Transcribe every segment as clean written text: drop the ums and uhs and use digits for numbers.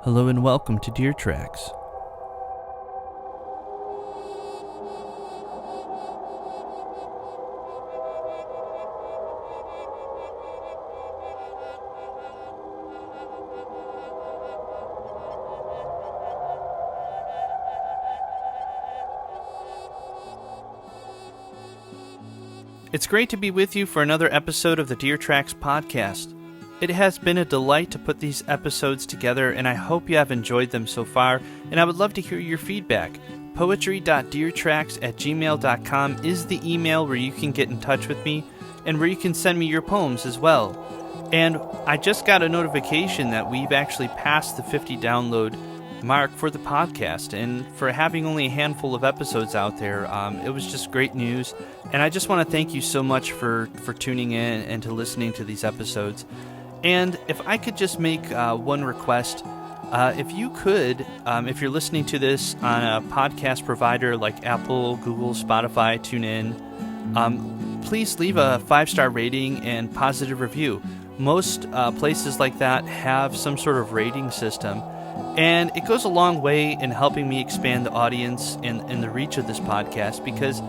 Hello and welcome to Deer Tracks. It's great to be with you for another episode of the Deer Tracks podcast. It has been a delight to put these episodes together, and I hope you have enjoyed them so far, and I would love to hear your feedback. poetry.deertracks@gmail.com is the email where you can get in touch with me, and where you can send me your poems as well. And I just got a notification that we've actually passed the 50 download mark for the podcast, and for having only a handful of episodes out there, it was just great news, and I just want to thank you so much for tuning in and to listening to these episodes. And if I could just make one request, if you could, if you're listening to this on a podcast provider like Apple, Google, Spotify, TuneIn, please leave a 5-star rating and positive review. Most places like that have some sort of rating system, and it goes a long way in helping me expand the audience and the reach of this podcast, because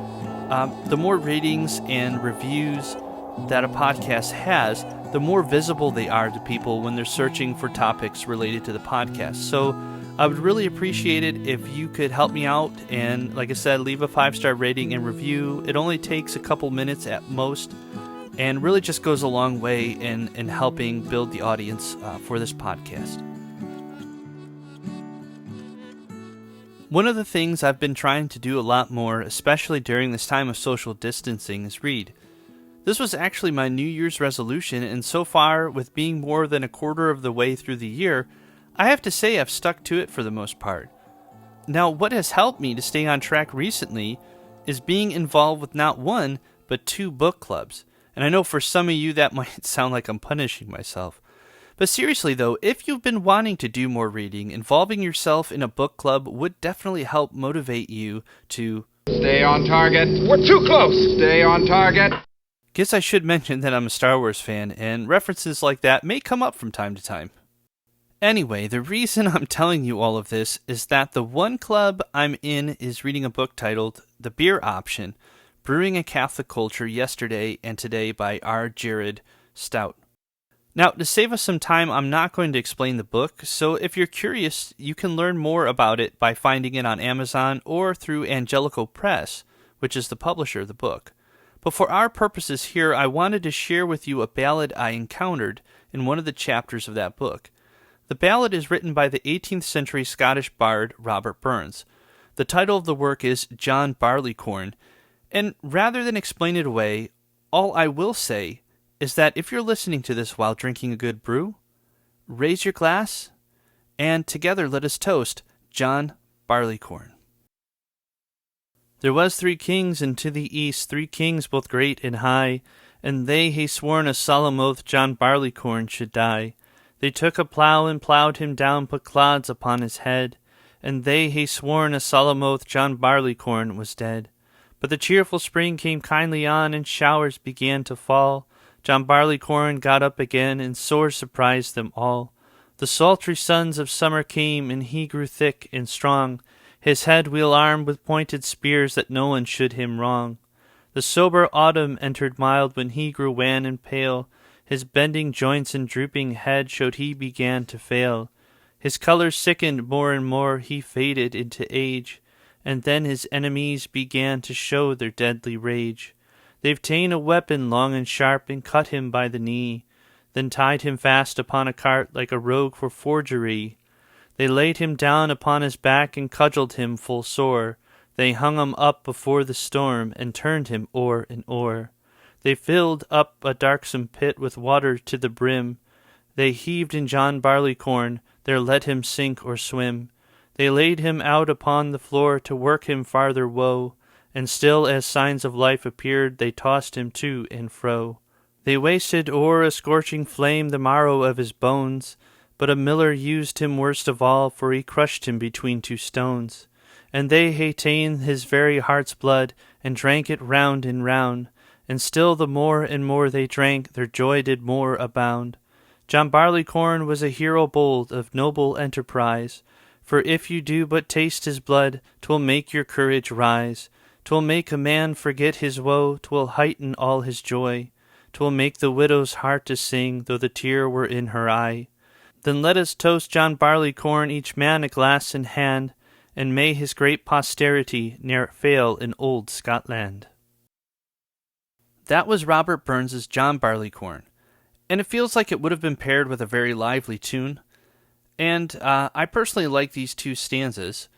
the more ratings and reviews that a podcast has, the more visible they are to people when they're searching for topics related to the podcast. So I would really appreciate it if you could help me out and, like I said, leave a 5-star rating and review. It only takes a couple minutes at most, and really just goes a long way in helping build the audience for this podcast. One of the things I've been trying to do a lot more, especially during this time of social distancing, is read. This was actually my New Year's resolution, and so far, with being more than a quarter of the way through the year, I have to say I've stuck to it for the most part. Now, what has helped me to stay on track recently is being involved with not one, but 2 book clubs. And I know for some of you that might sound like I'm punishing myself. But seriously though, if you've been wanting to do more reading, involving yourself in a book club would definitely help motivate you to stay on target. We're too close. Stay on target. Guess I should mention that I'm a Star Wars fan, and references like that may come up from time to time. Anyway, the reason I'm telling you all of this is that the one club I'm in is reading a book titled The Beer Option, Brewing a Catholic Culture Yesterday and Today by R. Jared Stout. Now, to save us some time, I'm not going to explain the book, so if you're curious, you can learn more about it by finding it on Amazon or through Angelico Press, which is the publisher of the book. But for our purposes here, I wanted to share with you a ballad I encountered in one of the chapters of that book. The ballad is written by the 18th century Scottish bard Robert Burns. The title of the work is John Barleycorn, and rather than explain it away, all I will say is that if you're listening to this while drinking a good brew, raise your glass, and together let us toast John Barleycorn. There was 3 kings into the east, 3 kings both great and high, and they hae sworn a solemn oath John Barleycorn should die. They took a plough and ploughed him down, put clods upon his head, and they hae sworn a solemn oath John Barleycorn was dead. But the cheerful spring came kindly on, and showers began to fall. John Barleycorn got up again, and sore surprised them all. The sultry suns of summer came, and he grew thick and strong, his head weel armed with pointed spears, that no one should him wrong. The sober autumn entered mild, when he grew wan and pale, his bending joints and drooping head showed he began to fail. His colour sickened more and more, he faded into age, and then his enemies began to show their deadly rage. They've ta'en a weapon long and sharp, and cut him by the knee, then tied him fast upon a cart like a rogue for forgery. They laid him down upon his back, and cudgelled him full sore. They hung him up before the storm, and turned him o'er and o'er. They filled up a darksome pit with water to the brim. They heaved in John Barleycorn, there let him sink or swim. They laid him out upon the floor to work him farther woe, and still as signs of life appeared, they tossed him to and fro. They wasted o'er a scorching flame the marrow of his bones, but a miller used him worst of all, for he crushed him between 2 stones. And they hae ta'en his very heart's blood, and drank it round and round, and still the more and more they drank, their joy did more abound. John Barleycorn was a hero bold of noble enterprise, for if you do but taste his blood, 'twill make your courage rise. 'Twill make a man forget his woe, 'twill heighten all his joy. 'Twill make the widow's heart to sing, though the tear were in her eye. Then let us toast John Barleycorn, each man a glass in hand, and may his great posterity ne'er fail in old Scotland. That was Robert Burns's John Barleycorn, and it feels like it would have been paired with a very lively tune. And I personally like these two stanzas.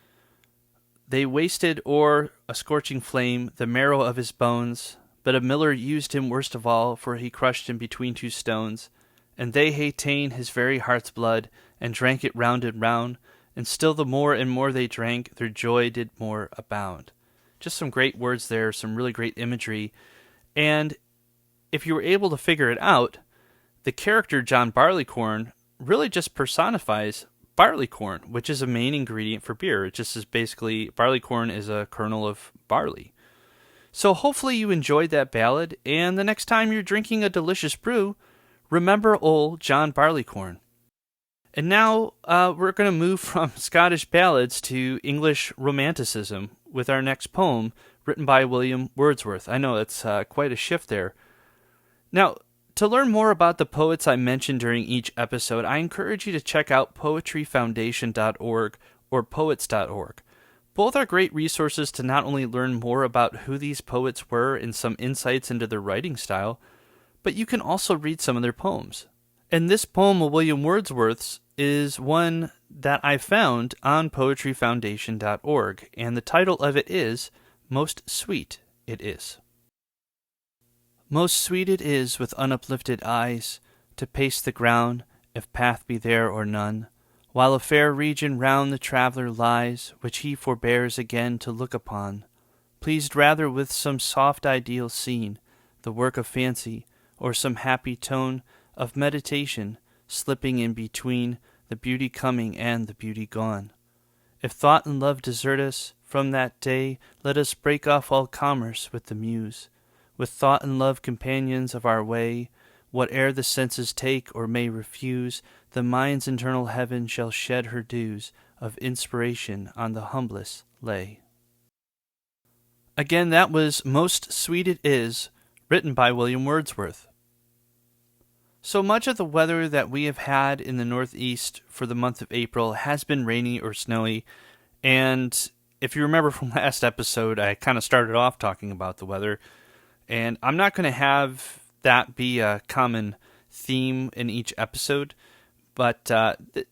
They wasted o'er a scorching flame the marrow of his bones, but a miller used him worst of all, for he crushed him between two stones. And they hae ta'en his very heart's blood, and drank it round and round, and still the more and more they drank, their joy did more abound. Just some great words there, some really great imagery. And if you were able to figure it out, the character John Barleycorn really just personifies barleycorn, which is a main ingredient for beer. It just is basically, barleycorn is a kernel of barley. So hopefully you enjoyed that ballad, and the next time you're drinking a delicious brew, remember old John Barleycorn. And now we're going to move from Scottish ballads to English romanticism with our next poem written by William Wordsworth. I know it's quite a shift there. Now, to learn more about the poets I mentioned during each episode, I encourage you to check out poetry.deertracks or poets.org. Both are great resources to not only learn more about who these poets were and some insights into their writing style, but you can also read some of their poems. And this poem of William Wordsworth's is one that I found on poetryfoundation.org, and the title of it is Most Sweet It Is. Most sweet it is with unuplifted eyes to pace the ground, if path be there or none, while a fair region round the traveller lies, which he forbears again to look upon, pleased rather with some soft ideal scene, the work of fancy, or some happy tone of meditation, slipping in between the beauty coming and the beauty gone. If thought and love desert us, from that day let us break off all commerce with the muse. With thought and love companions of our way, whate'er the senses take or may refuse, the mind's internal heaven shall shed her dews of inspiration on the humblest lay. Again, that was Most Sweet It Is, written by William Wordsworth. So much of the weather that we have had in the Northeast for the month of April has been rainy or snowy, and if you remember from last episode, I kind of started off talking about the weather, and I'm not going to have that be a common theme in each episode, but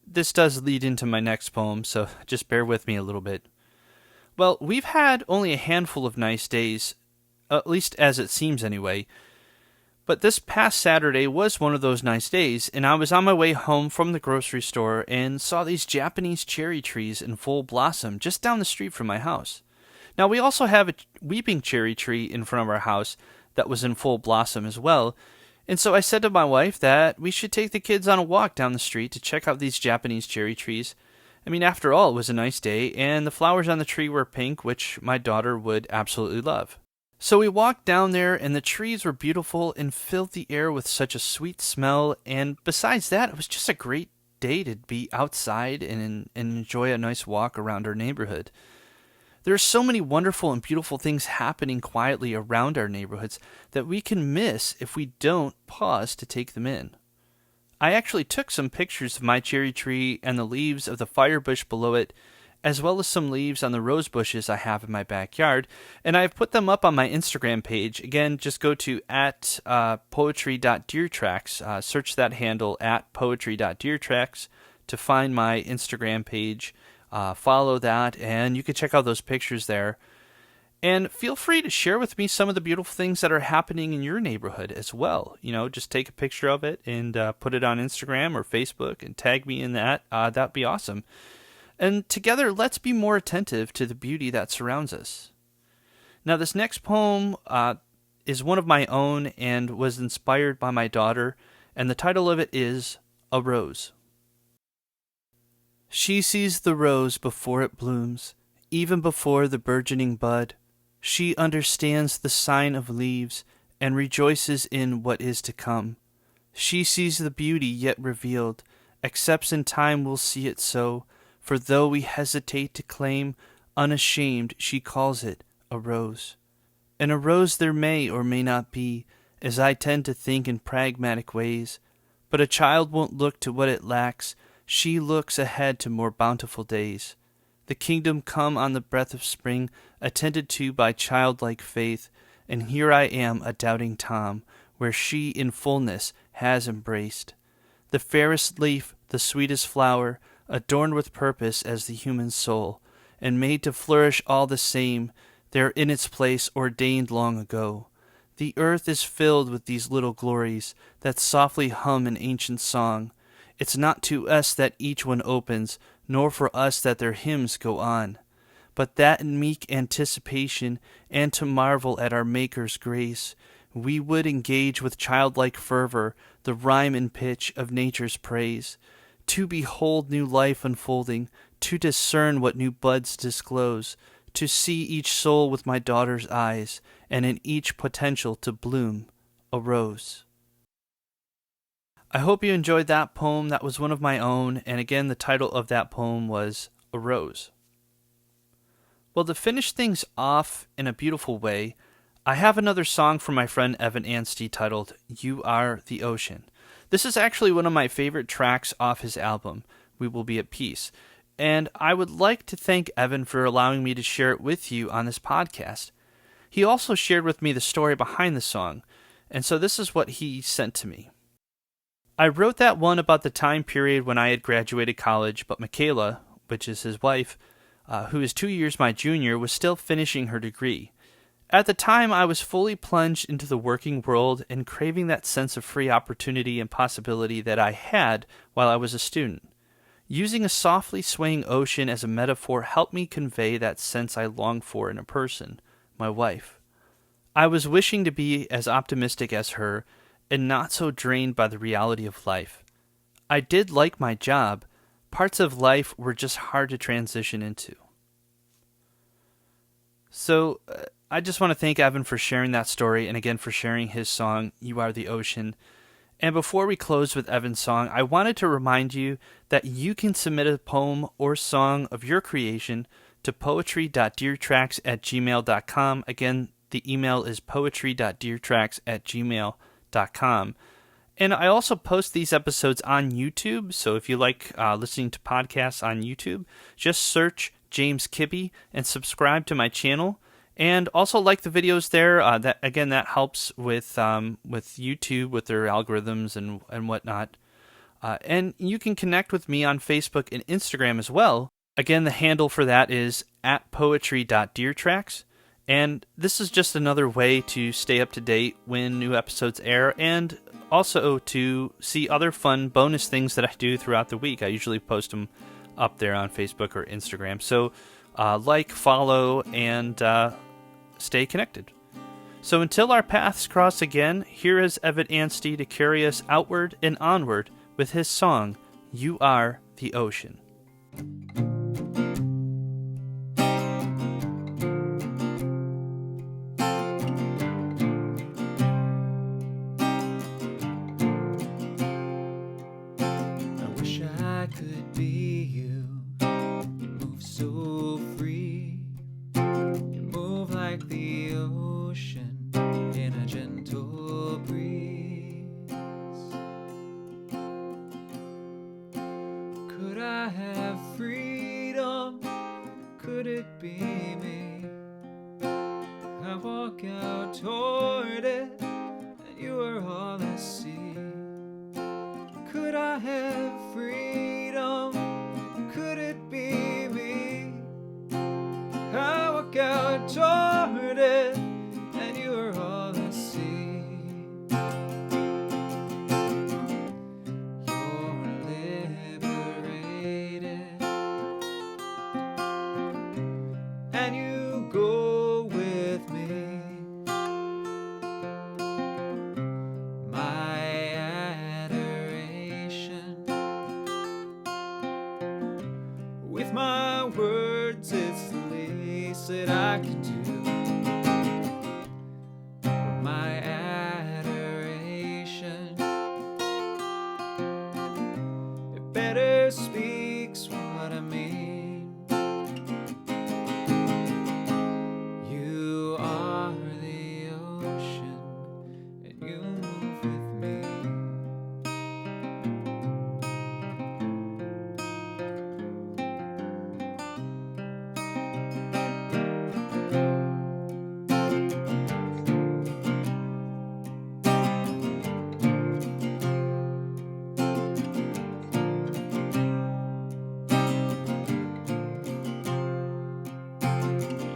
this does lead into my next poem, so just bear with me a little bit. Well, we've had only a handful of nice days, at least as it seems anyway, but this past Saturday was one of those nice days, and I was on my way home from the grocery store and saw these Japanese cherry trees in full blossom just down the street from my house. Now, we also have a weeping cherry tree in front of our house that was in full blossom as well, and so I said to my wife that we should take the kids on a walk down the street to check out these Japanese cherry trees. I mean, after all, it was a nice day, and the flowers on the tree were pink, which my daughter would absolutely love. So we walked down there, and the trees were beautiful and filled the air with such a sweet smell, and besides that, it was just a great day to be outside and enjoy a nice walk around our neighborhood. There are so many wonderful and beautiful things happening quietly around our neighborhoods that we can miss if we don't pause to take them in. I actually took some pictures of my cherry tree and the leaves of the firebush below it, as well as some leaves on the rose bushes I have in my backyard, and I've put them up on my Instagram page. Again, just go to poetry.deertracks, search that handle at poetry.deertracks to find my Instagram page. Follow that, and you can check out those pictures there. And feel free to share with me some of the beautiful things that are happening in your neighborhood as well. You know, just take a picture of it and put it on Instagram or Facebook and tag me in that. That'd be awesome. And together, let's be more attentive to the beauty that surrounds us. Now, this next poem is one of my own and was inspired by my daughter, and the title of it is A Rose. She sees the rose before it blooms, even before the burgeoning bud. She understands the sign of leaves and rejoices in what is to come. She sees the beauty yet revealed, accepts in time we'll see it so, for though we hesitate to claim, unashamed she calls it a rose. And a rose there may or may not be, as I tend to think in pragmatic ways, but a child won't look to what it lacks, she looks ahead to more bountiful days. The kingdom come on the breath of spring, attended to by childlike faith, and here I am a doubting Tom, where she in fullness has embraced. The fairest leaf, the sweetest flower, adorned with purpose as the human soul, and made to flourish all the same, there in its place ordained long ago. The earth is filled with these little glories that softly hum an ancient song. It's not to us that each one opens, nor for us that their hymns go on, but that in meek anticipation and to marvel at our Maker's grace, we would engage with childlike fervor the rhyme and pitch of nature's praise, to behold new life unfolding, to discern what new buds disclose, to see each soul with my daughter's eyes, and in each potential to bloom a rose. I hope you enjoyed that poem. That was one of my own, and again, the title of that poem was A Rose. Well, to finish things off in a beautiful way, I have another song from my friend Evan Anstey titled You Are the Ocean. This is actually one of my favorite tracks off his album, We Will Be at Peace, and I would like to thank Evan for allowing me to share it with you on this podcast. He also shared with me the story behind the song, and so this is what he sent to me. I wrote that one about the time period when I had graduated college, but Michaela, which is his wife, who is 2 years my junior, was still finishing her degree. At the time, I was fully plunged into the working world and craving that sense of free opportunity and possibility that I had while I was a student. Using a softly swaying ocean as a metaphor helped me convey that sense I longed for in a person, my wife. I was wishing to be as optimistic as her and not so drained by the reality of life. I did like my job. Parts of life were just hard to transition into. So, I just want to thank Evan for sharing that story and again for sharing his song, You Are the Ocean. And before we close with Evan's song, I wanted to remind you that you can submit a poem or song of your creation to poetry.deertracks@gmail.com. Again, the email is poetry.deertracks@gmail.com. And I also post these episodes on YouTube, so if you like listening to podcasts on YouTube, just search James Kibby and subscribe to my channel. And also like the videos there. That helps with YouTube, with their algorithms and whatnot. And you can connect with me on Facebook and Instagram as well. Again, the handle for that is @poetry.deertracks. And this is just another way to stay up to date when new episodes air, and also to see other fun bonus things that I do throughout the week. I usually post them up there on Facebook or Instagram. So like, follow, and stay connected. So until our paths cross again, here is Evan Anstey to carry us outward and onward with his song, You Are the Ocean. I wish I could be you. You move so free. You move like the ocean in a gentle breeze. Could I have freedom? Could it be me? I walk out toward it, and you are all I see. Could I have freedom? Could it be me? I walk out toward it, and you are all I see. You're liberated, and you go with me. My adoration, with my words, it's the least that I can do. speaks what I mean. You are the ocean, and you move with me.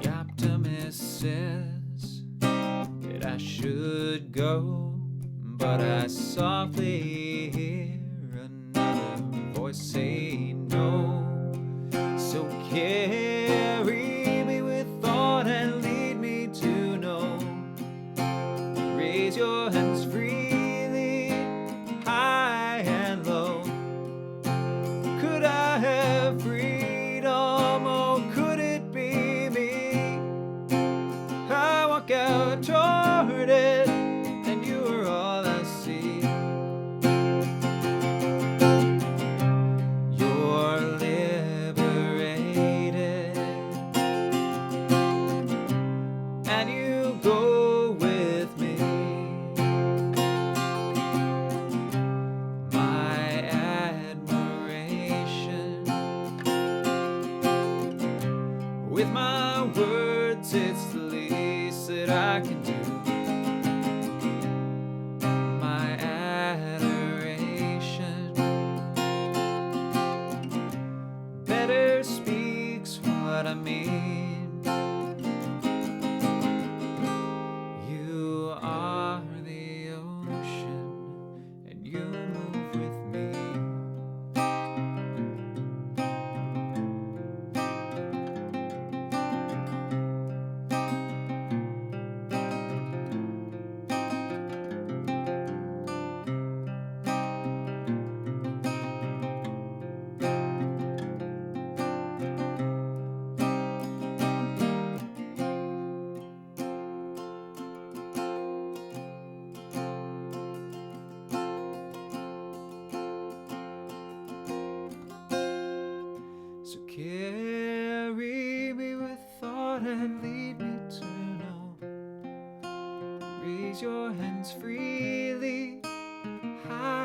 The optimist says that I should go, but I softly hear another voice say no. So carry me with thought and lead me to know. Raise your hands freely, high and low. Could I have freedom? Oh, could it be me? I walk out toward it, and you are all I see. You're liberated, and you go with me. My admiration, with my words, it's the least that I can do. My adoration better speaks what I mean. You are the ocean, and you move with me. So carry me with thought and lead me to know. Raise your hands freely, high